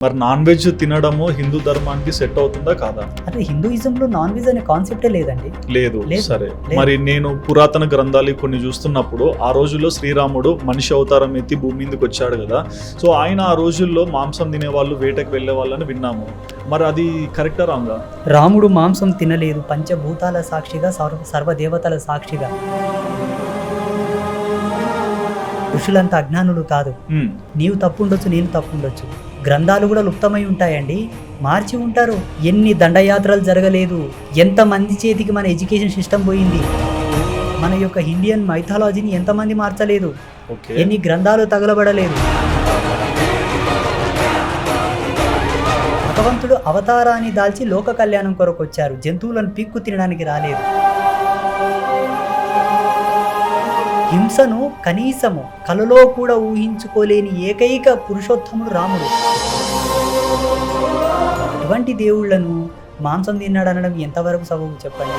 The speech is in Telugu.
మరి నాన్ వెజ్ తినడము హిందూ ధర్మానికి సెట్ అవుతుందా కాదా? అంటే హిందూయిజంలో నాన్ వెజ్ అనే కాన్సెప్టే లేదండి. లేదు. లేదు. సరే, లేదు. మరి నేను పురాతన గ్రంథాలు కొన్ని చూస్తున్నప్పుడు ఆ రోజుల్లో శ్రీరాముడు మనిషి అవతారం ఎత్తి భూమి మీదకి వచ్చాడు కదా. సో ఆయన ఆ రోజుల్లో మాంసం తినేవాళ్ళు, వేటకు వెళ్ళే వాళ్ళని విన్నాము. మరి అది కరెక్టా రాంగా? రాముడు మాంసం తినలేదు, పంచభూతాల సాక్షిగా, సర్వదేవతల సాక్షిగా. ఋషులంతా అజ్ఞానులు కాదు. నీవు తప్పుండొచ్చు, నేను తప్పుండొచ్చు. గ్రంథాలు కూడా లుప్తమై ఉంటాయండి, మార్చి ఉంటారు. ఎన్ని దండయాత్రలు జరగలేదు, ఎంతమంది చేతికి మన ఎడ్యుకేషన్ సిస్టమ్ పోయింది, మన యొక్క ఇండియన్ మైథాలజీని ఎంతమంది మార్చలేదు, ఎన్ని గ్రంథాలు తగలబడలేదు. భగవంతుడు అవతారాన్ని దాల్చి లోక కళ్యాణం కొరకు వచ్చారు, జంతువులను పీక్కు తినడానికి రాలేదు. హింసను కనీసము కలలో కూడా ఊహించుకోలేని ఏకైక పురుషోత్తముడు రాముడు. అటువంటి దేవుళ్లను మాంసం తిన్నాడు అనడం ఎంతవరకు సబబు చెప్పండి?